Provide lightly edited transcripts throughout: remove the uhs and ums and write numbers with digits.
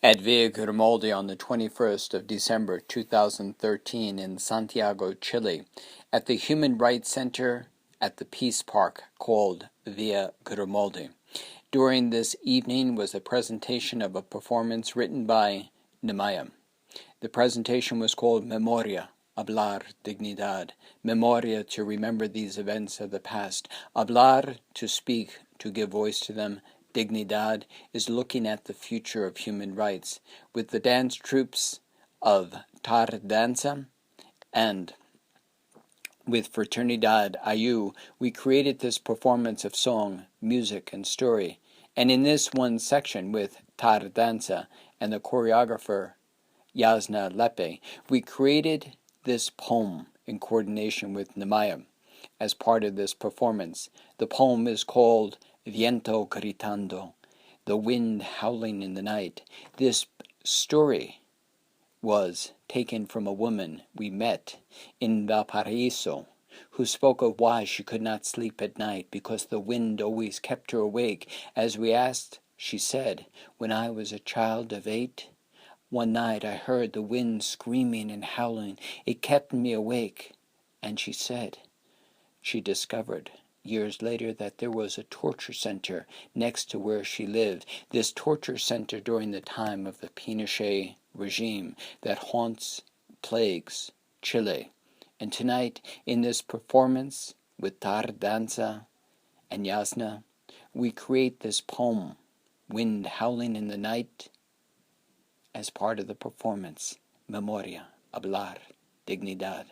At Villa Grimaldi on the 21st of December 2013 in Santiago, Chile, at the Human Rights Center at the Peace Park called Villa Grimaldi. During this evening was a presentation of a performance written by Nemaya. The presentation was called Memoria, Hablar, Dignidad. Memoria, to remember these events of the past. Hablar, to speak, to give voice to them. Dignidad is looking at the future of human rights. With the dance troupes of Tardanza and with Fraternidad Ayu, we created this performance of song, music, and story. And in this one section with Tardanza and the choreographer Yasna Lepe, we created this poem in coordination with Nemaya as part of this performance. The poem is called Viento Gritando, the wind howling in the night. This story was taken from a woman we met in Valparaiso who spoke of why she could not sleep at night because the wind always kept her awake. As we asked, she said, "When I was a child of 8, one night I heard the wind screaming and howling. It kept me awake." And she said she discovered years later that there was a torture center next to where she lived. This torture center during the time of the Pinochet regime that haunts, plagues Chile. And tonight, in this performance with Tardanza and Yasna, we create this poem, Wind Howling in the Night, as part of the performance, Memoria, Hablar, Dignidad.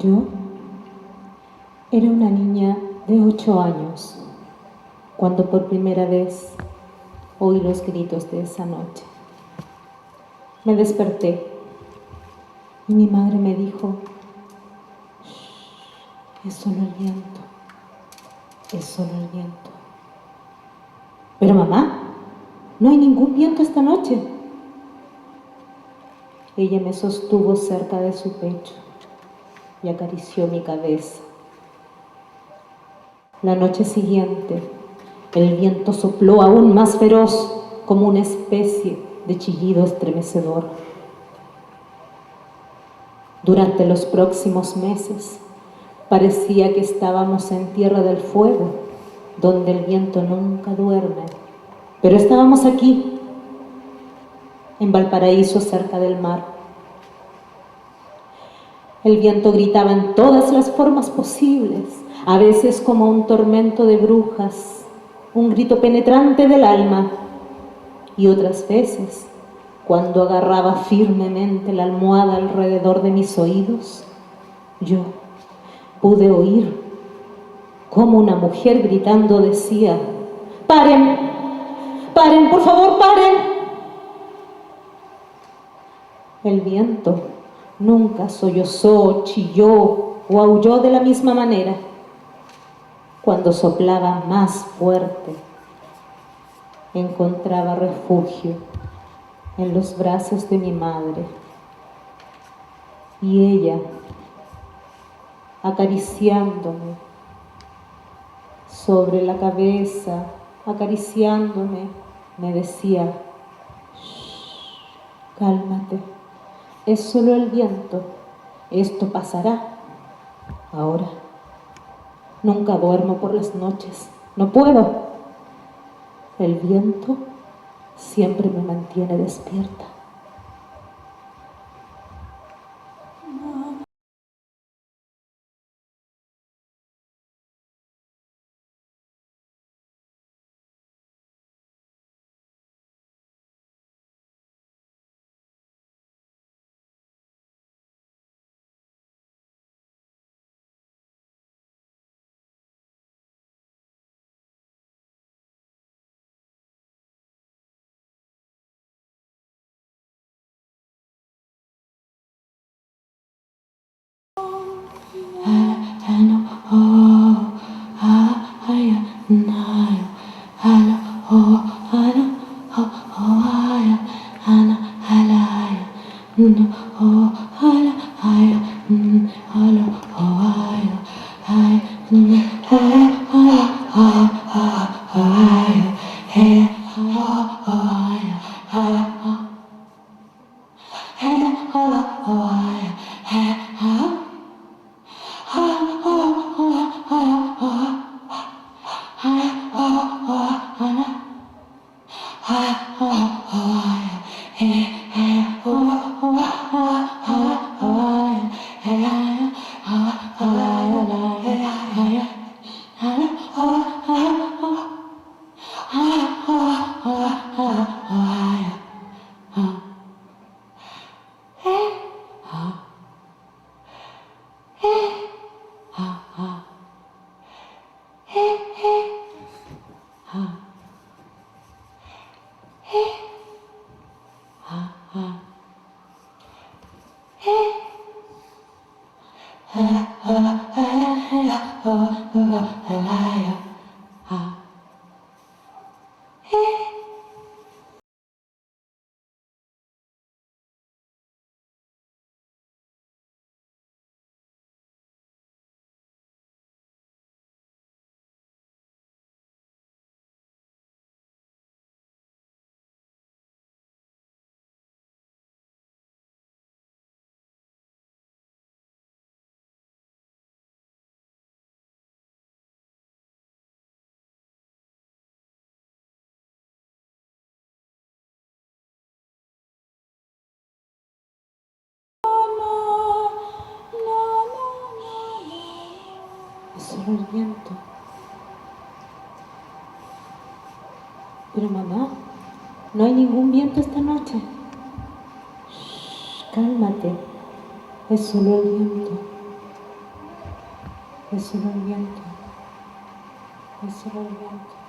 Yo era una niña de 8 años cuando por primera vez oí los gritos de esa noche. Me desperté y mi madre me dijo: "Shh, es solo el viento, es solo el viento". "Pero mamá, no hay ningún viento esta noche". Ella me sostuvo cerca de su pecho y acarició mi cabeza. La noche siguiente, el viento sopló aún más feroz, como una especie de chillido estremecedor. Durante los próximos meses, parecía que estábamos en Tierra del Fuego, donde el viento nunca duerme. Pero estábamos aquí, en Valparaíso, cerca del mar. El viento gritaba en todas las formas posibles, a veces como un tormento de brujas, un grito penetrante del alma, y otras veces, cuando agarraba firmemente la almohada alrededor de mis oídos, yo pude oír como una mujer gritando decía: "¡Paren! ¡Paren, por favor, paren!". El viento nunca sollozó, chilló o aulló de la misma manera. Cuando soplaba más fuerte, encontraba refugio en los brazos de mi madre. Y ella, acariciándome sobre la cabeza, acariciándome, me decía: "Shh, cálmate. Es solo el viento, esto pasará". Ahora, nunca duermo por las noches, no puedo. El viento siempre me mantiene despierta. Es solo el viento. Pero mamá, no hay ningún viento esta noche. Shh, cálmate. Es solo el viento. Es solo el viento. Es solo el viento.